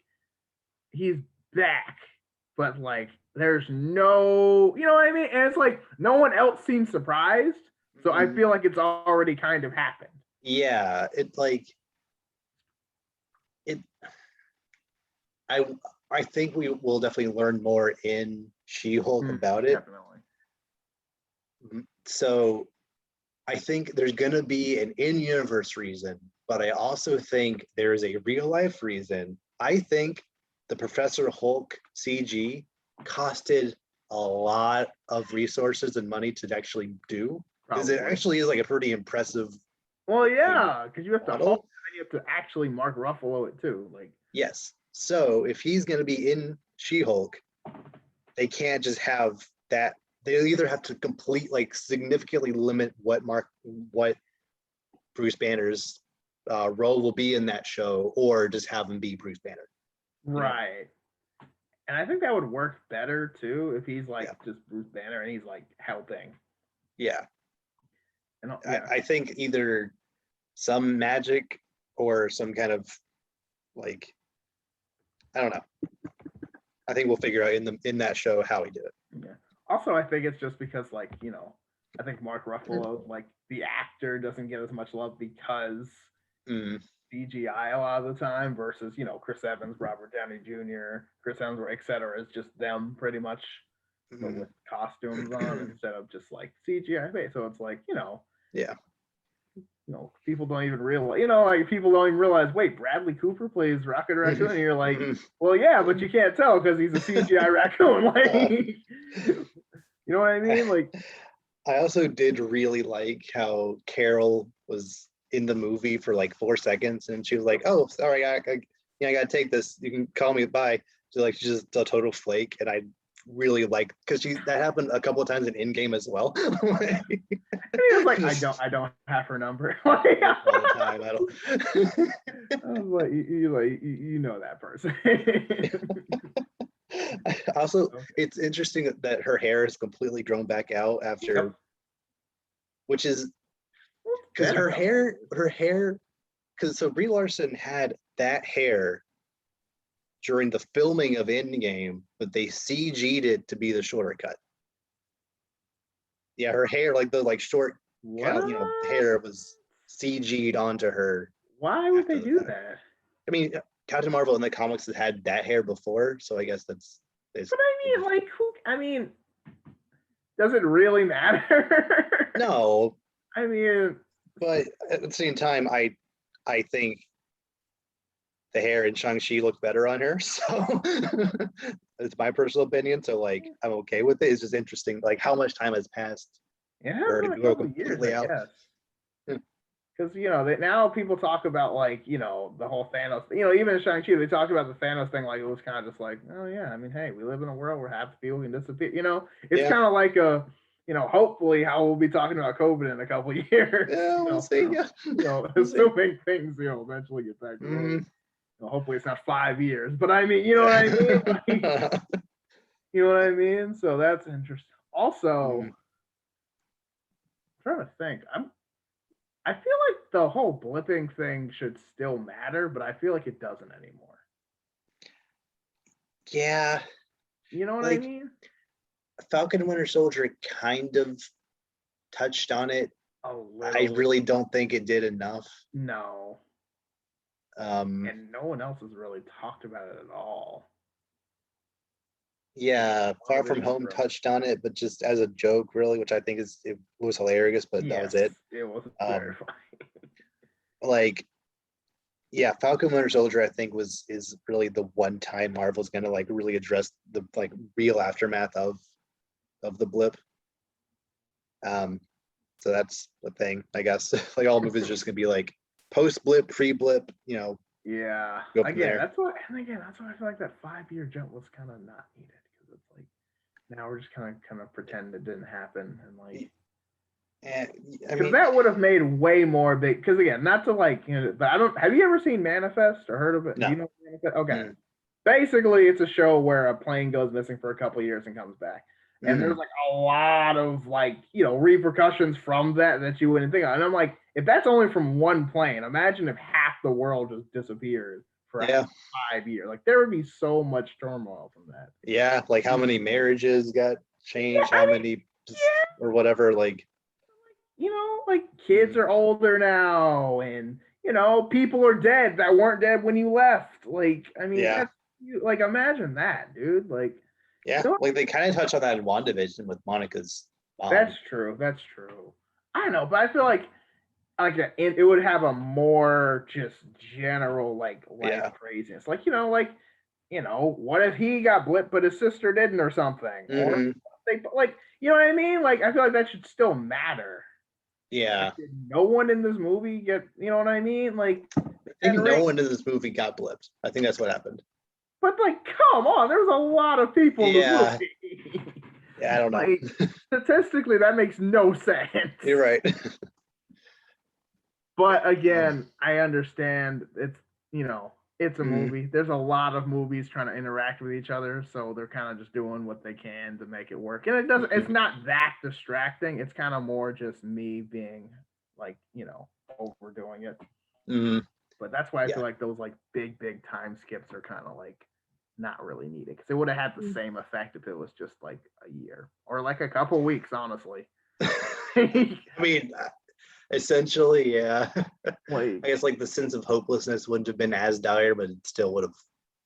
he's back, but like there's no, you know what I mean? And it's like no one else seems surprised. So I feel like it's already kind of happened. Yeah, it like it I I think we will definitely learn more in She-Hulk about it. Definitely. So I think there's gonna be an in-universe reason, but I also think there is a real-life reason. I think the Professor Hulk CG costed a lot of resources and money to actually do, because it Probably. actually is like a pretty impressive Well, yeah, because you have to hold model. and you have to actually Mark Ruffalo it too. Like, Yes. So if he's gonna be in She-Hulk, they can't just have that. They either have to like significantly limit what Bruce Banner's role will be in that show, or just have him be Bruce Banner. right. And I think that would work better too if he's like Yeah. just Bruce Banner and he's like helping. Yeah. And yeah. I think either some magic or some kind of like, I don't know. I think we'll figure out in that show how we do it. Yeah. Also, I think it's just because, like, I think Mark Ruffalo, like, the actor, doesn't get as much love because CGI a lot of the time versus, Chris Evans, Robert Downey Jr., Chris Hemsworth, etc. is just them pretty much, but with costumes on instead of just like CGI face. So it's like, Yeah. People don't even realize, like people don't even realize, wait, Bradley Cooper plays Rocket Raccoon, and you're like, well, yeah, but you can't tell because he's a CGI raccoon. Like, you know what I mean? Like, I also did really like how Carol was in the movie for like 4 seconds, and she was like, "Oh, sorry, I gotta take this. You can call me bye." So like, she's just a total flake, and I really like because that happened a couple of times in Endgame as well. And he was like, I don't have her number. Like, all the time. I was like, you know that person. Also, it's interesting that her hair is completely grown back out after, which is because her hair, because so Brie Larson had that hair during the filming of Endgame, but they CG'd it to be the shorter cut. Yeah, her hair, like the short kind of hair, was CG'd onto her. Why would they do that? I mean, Captain Marvel in the comics has had that hair before, so I guess that's. But I mean, like, who? I mean, does it really matter? No. I mean, but at the same time, I think the hair in Shang-Chi looks better on her. So it's my personal opinion. So like, I'm okay with it. It's just interesting, like how much time has passed. It has been a couple of years, I guess. Because now people talk about like the whole Thanos. Even in Shang-Chi, they talked about the Thanos thing like it was kind of just like, oh yeah, I mean, hey, we live in a world where half the people can disappear. It's kind of like a hopefully how we'll be talking about COVID in a couple of years. Yeah, we'll see. Yeah. Assuming things eventually get back to normal. Hopefully it's not 5 years, but I mean, you know what I mean? Like, you know what I mean? So that's interesting. Also, I'm trying to think. I feel like the whole blipping thing should still matter, but I feel like it doesn't anymore. Yeah. You know what I mean? Falcon and Winter Soldier kind of touched on it. A little. I really don't think it did enough. No. And no one else has really talked about it at all. Yeah, Far From WandaVision's Home really- touched on it, but just as a joke, really, which I think it was hilarious, but that was it. It was Um, very funny. Like, yeah, Falcon Winter Soldier, I think is really the one time Marvel's gonna like really address the like real aftermath of the blip. So that's the thing, I guess. Like all movies are just gonna be like post blip, pre blip, Yeah. Go from Again, there. that's why I feel like that 5-year jump was kind of not needed because it's like now we're just kind of pretend it didn't happen and like And I because mean, that would have made way more big. Because again, not to like but I don't. Have you ever seen Manifest or heard of it? No. Do you know Manifest? Okay. Mm. Basically, it's a show where a plane goes missing for a couple of years and comes back. And Mhm. there's like a lot of like, repercussions from that you wouldn't think of. And I'm like, if that's only from one plane, imagine if half the world just disappeared for Yeah. 5 years. Like there would be so much turmoil from that. Yeah, like how many marriages got changed, how many or whatever, like Like kids are older now and people are dead that weren't dead when you left. Like, I mean, Yeah. that's like imagine that, dude. Like yeah, like they kind of touch on that in WandaVision with Monica's mom. That's true. I don't know, but I feel like it would have a more just general like life Yeah. craziness. Like what if he got blipped but his sister didn't or something? Or Mhm. they like you know what I mean? Like I feel like that should still matter. Yeah. Like, did no one in this movie get what I mean? Like I think no one in this movie got blipped. I think that's what happened. But like, come on, there's a lot of people in this Yeah. movie. Yeah, I don't know. Like statistically, that makes no sense. You're right. But again, I understand it's it's a Mhm. movie. There's a lot of movies trying to interact with each other, so they're kind of just doing what they can to make it work. And it's not that distracting. It's kind of more just me being like, overdoing it. Mhm. But that's why I Yeah. feel like those like big time skips are kind of like not really needed because it would have had the same effect if it was just like a year or like a couple weeks, honestly. I mean, essentially, yeah. Like, I guess like the sense of hopelessness wouldn't have been as dire, but it still would have.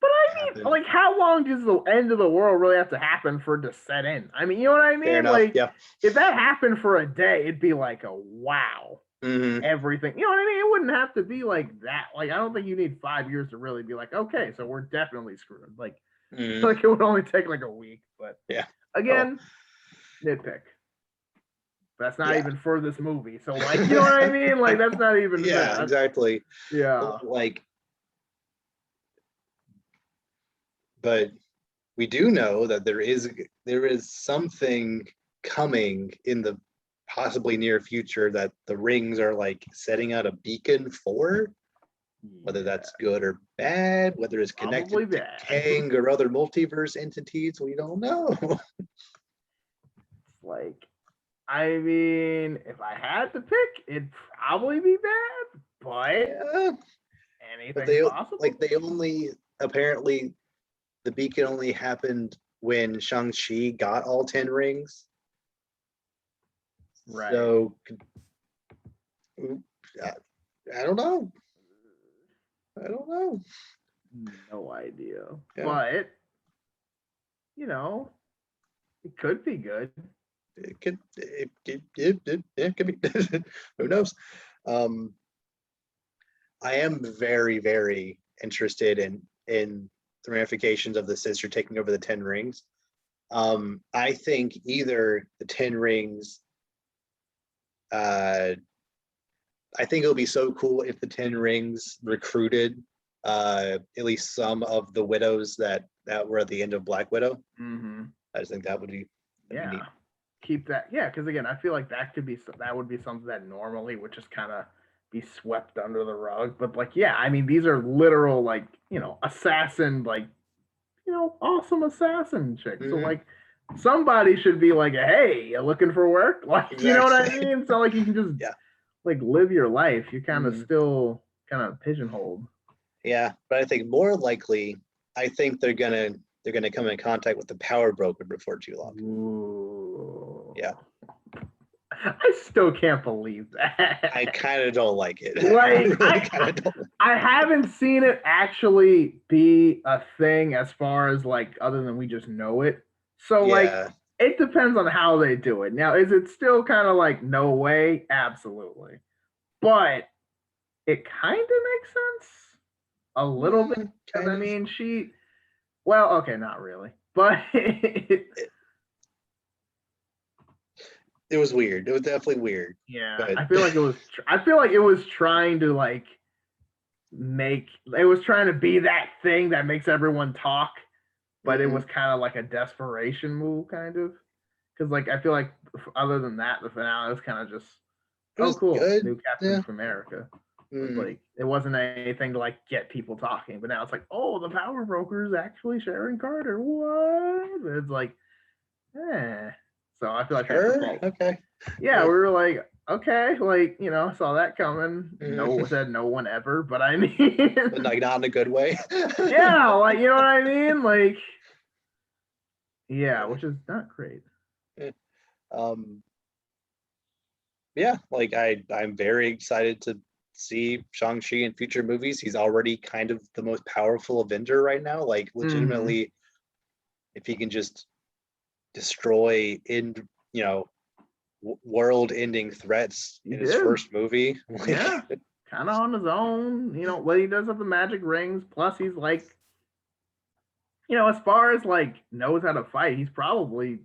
but I mean, like, how long does the end of the world really have to happen for it to set in? I mean, you know what I mean? Fair enough. Like, Yeah. if that happened for a day, it'd be like a wow. Mhm. Everything, you know what I mean? It wouldn't have to be like that. Like, I don't think you need 5 years to really be like, okay, so we're definitely screwed. Like, Mhm. like it would only take like a week. But Yeah. again, nitpick. That's not Yeah. even for this movie. So like, you know what I mean? Like that's not even Yeah, exactly. Yeah. Like, but we do know that there is something coming in the possibly near future that the rings are like setting out a beacon for. Whether that's good or bad, whether it's connected Probably to bad. Kang or other multiverse entities, we don't know. Like, I mean, if I had to pick, it'd probably be bad, but Yeah. But anything's possible. they only apparently the beacon only happened when Shang-Chi got all 10 rings. Right. So I don't know. No idea. Yeah. But it could be good. It could be. Who knows? I am very, very interested in the ramifications of the sister taking over the 10 rings. I think either the 10 rings, I think it'll be so cool if the 10 rings recruited at least some of the widows that were at the end of Black Widow. Mm-hmm. I just think that would be neat. Keep that. Yeah, because again, I feel like that would be something that normally would just kind of be swept under the rug. But like, yeah, I mean, these are literal like assassin like awesome assassin chicks. Mhm. So like somebody should be like, hey, you looking for work? Like you know what I Exactly. mean? So like you can just like live your life. You kind of Mhm. still kind of pigeonholed. Yeah, but I think more likely, I think they're gonna come in contact with the power broker before too long. Ooh. Yeah. I still can't believe that. I kind of don't like it. Like, I kind of don't. I haven't seen it actually be a thing as far as like other than we just know it. So like Yeah. it depends on how they do it. Now, is it still kind of like no way? Absolutely. But it kind of makes sense a little bit because Kind I of. mean well, okay, not really. But It was weird. It was definitely weird. yeah, But I feel like it was trying to like it was trying to be that thing that makes everyone talk, but it was kind of like a desperation move, kind of. Because like I feel like other than that, the finale was kind of just, it oh was cool, good. new Captain Yeah. of America. Mm. Like it wasn't anything to like get people talking, but now it's like, oh, the power broker is actually Sharon Carter. What? It's like, eh. So I feel like that's the Sure. fault. Okay. Yeah, we were like, okay, like saw that coming. No, Mhm. said no one ever, but I mean, But like not in a good way. yeah, like you know what I mean, like, yeah, which is not great. um yeah, like I'm very excited to see Shang-Chi in future movies. He's already kind of the most powerful Avenger right now. Like legitimately, if he can just destroy world-ending threats He in his did, first movie. Like, yeah, kind of on his own. What he does with the magic rings. Plus, he's like, as far as like knows how to fight, he's probably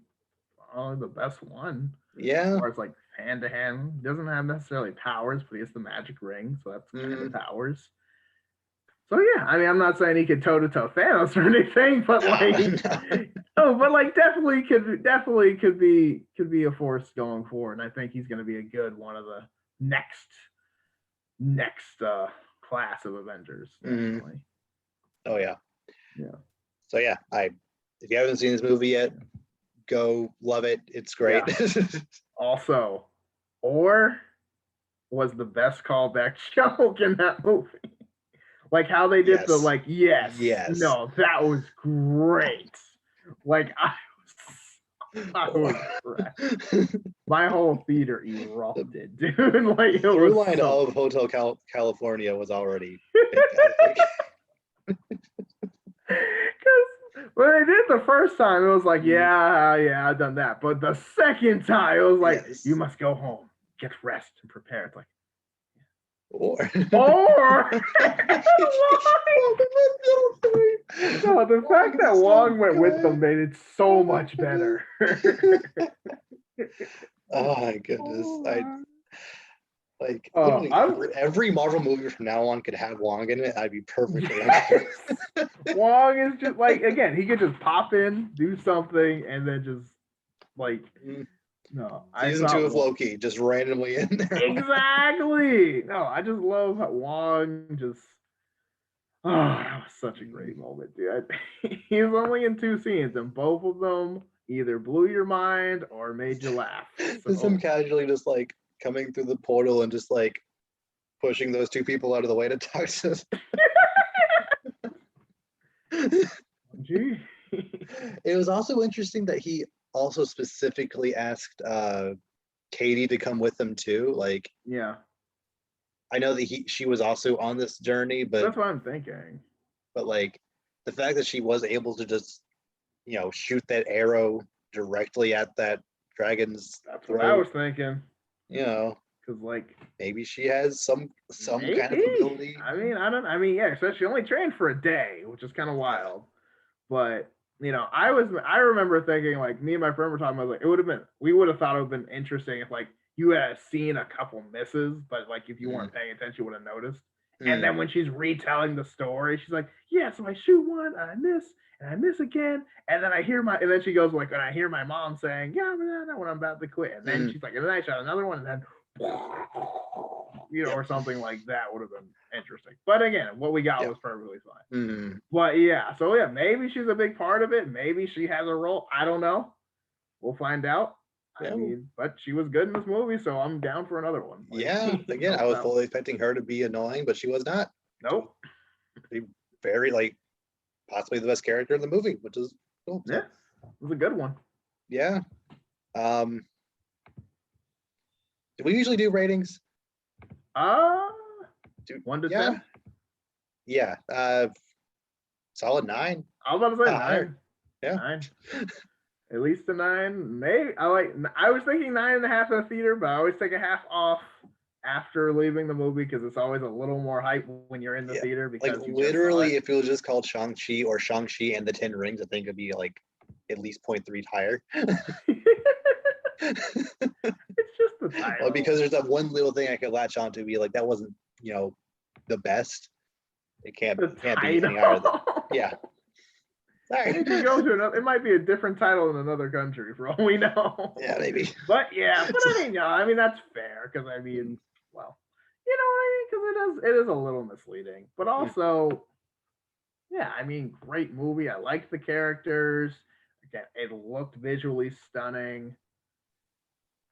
the best one. As yeah. far as like hand to hand, he doesn't have necessarily powers, but he has the magic ring, so that's kind of powers. So yeah, I mean, I'm not saying he could toe to toe Thanos or anything, but like definitely could be a force going forward. And I think he's going to be a good one of the next class of Avengers. Definitely. Oh yeah. Yeah. So yeah, if you haven't seen this movie yet, go love it. It's great. Yeah. Also, or was the best callback joke in that movie. Like how they did the like yes. No, that was great. Like I was my whole theater erupted, dude. Like it was line of Hotel California was already fantastic. Because when I did it the first time, it was like, yeah, I've done that. But the second time, it was like, you must go home, get rest, and prepare. It's like, or no, the fact that Wong went with them made it so much better. Oh my goodness. Every Marvel movie from now on could have Wong in it. I'd be perfectly okay. Wong is just like, again, he could just pop in, do something, and then just like no. Season 2 of Loki, just randomly in there. Exactly. No, I just love how Wong just. Oh, that was such a great moment, dude. He was only in 2 scenes, and both of them either blew your mind or made you laugh. Just him casually just like coming through the portal and just like pushing those 2 people out of the way to talk to us. It was also interesting that he also specifically asked Katie to come with him too. Like, yeah, I know that she was also on this journey, but that's what I'm thinking. But like the fact that she was able to just shoot that arrow directly at that dragon's That's throat. what I was thinking. Because like maybe she has some kind of ability. I mean, yeah, so she only trained for a day, which is kind of wild. But I remember thinking, like, me and my friend were talking about, like, we would have thought it would have been interesting if like you had seen a couple misses, but like if you weren't paying attention, you would have noticed. And then when she's retelling the story, she's like, yeah, so I shoot one, and I miss again, and then and then she goes like, and I hear my mom saying, yeah, when I'm about to quit, and then she's like, and then I shot another one, and then or something like that would have been interesting. But again, what we got was perfectly fine. But yeah, so yeah, maybe she's a big part of it. Maybe she has a role. I don't know. We'll find out. I mean, but she was good in this movie, so I'm down for another one. Like, again, I was fully expecting her to be annoying, but she was not. Nope. Very like possibly the best character in the movie, which is cool. Yeah, it was a good one. Yeah. Do we usually do ratings? 1 to yeah. 10. Yeah. Solid 9. I was about to say Higher. 9. Yeah. 9. At least a 9. Maybe I was thinking 9.5 in the theater, but I always take a half off after leaving the movie because it's always a little more hype when you're in the theater because like you literally if it was just called Shang-Chi or Shang-Chi and the 10 Rings, I think it'd be like at least 0.3 higher. It's just the title. Well, because there's that one little thing I could latch on to be like that wasn't, you know, the best. It can't be any higher than yeah. Sorry. It could go to another. It might be a different title in another country for all we know. Yeah, maybe. But yeah, but I mean, yeah, I mean that's fair because I mean, well, you know what I mean? Because it is a little misleading, but also, yeah, I mean, great movie. I like the characters. Again, it looked visually stunning.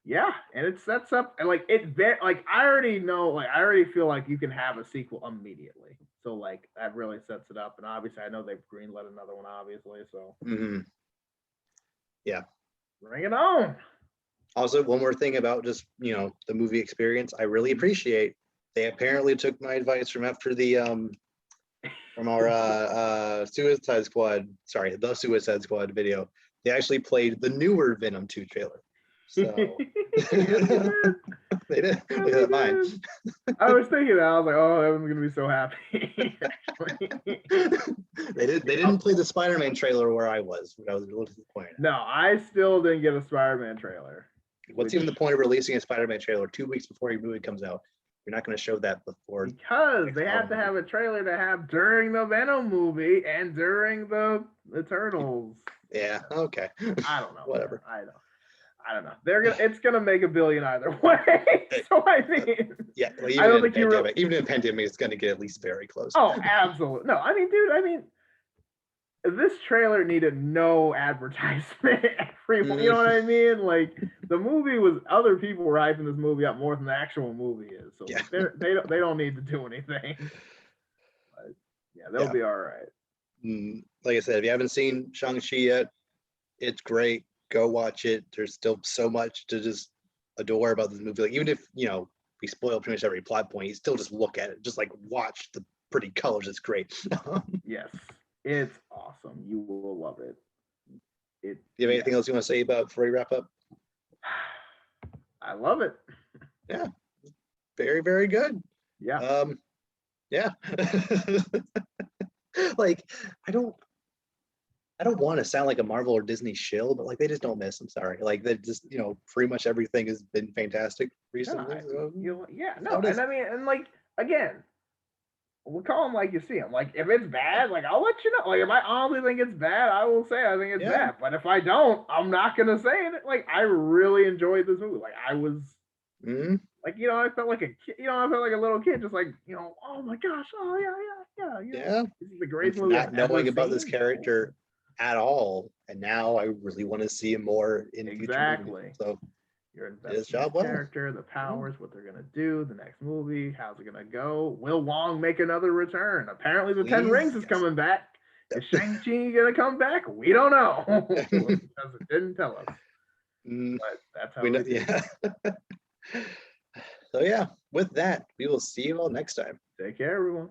Yeah, and it sets up and like I already know, like I already feel like you can have a sequel immediately. So like that really sets it up, and obviously I know they've greenlit another one, obviously. So yeah, bring it on. Also, one more thing about just the movie experience, I really appreciate. They apparently took my advice from after the from our Suicide Squad. Sorry, the Suicide Squad video. They actually played the newer Venom 2 trailer. So they did. They did mine. I was thinking that. I was like, oh, Evan's gonna be so happy. They didn't play the Spider-Man trailer where I was. I was a little disappointed. No, I still didn't get a Spider-Man trailer. What's even the point of releasing a Spider-Man trailer 2 weeks before your movie comes out? You're not going to show that before. Because they have to have a trailer to have during the Venom movie and during the Eternals. Yeah. Okay. I don't know. Whatever. I don't know. It's gonna make $1 billion either way. So I mean, yeah. Well, even I don't think even in pandemic, it's gonna get at least very close. Oh, absolutely. No, I mean, dude. I mean, this trailer needed no advertisement. Everyone, you know what I mean? Like the movie was. Other people were hyping this movie up more than the actual movie is. So yeah. they don't need to do anything. But yeah, they'll be all right. Like I said, if you haven't seen Shang-Chi yet, it's great. Go watch it. There's still so much to just adore about this movie. Like even if we spoil pretty much every plot point, you still just look at it. Just like watch the pretty colors. It's great. Yes, it's awesome. You will love it. Do you have anything else you want to say about before we wrap up? I love it. Yeah, very, very good. Yeah. Yeah. Like I don't want to sound like a Marvel or Disney shill, but like they just don't miss. I'm sorry. Like they just, pretty much everything has been fantastic recently. And I mean, and like again, we call them like you see them. Like if it's bad, like I'll let you know. Like if I honestly think it's bad, I will say I think it's bad. But if I don't, I'm not gonna say it. Like I really enjoyed this movie. Like I was. Like I felt like a kid. I felt like a little kid, just like oh my gosh, oh yeah. This is the greatest movie. Not knowing about this character at all, and now I really want to see him more in future movies. So you're invested in the character, the powers, what they're gonna do, the next movie, how's it gonna go? Will Wong make another return? Apparently, the 10 Rings is coming back. Is Shang-Chi gonna come back? We don't know because it didn't tell us. But that's how we know. Yeah. So yeah, with that, we will see you all next time. Take care, everyone.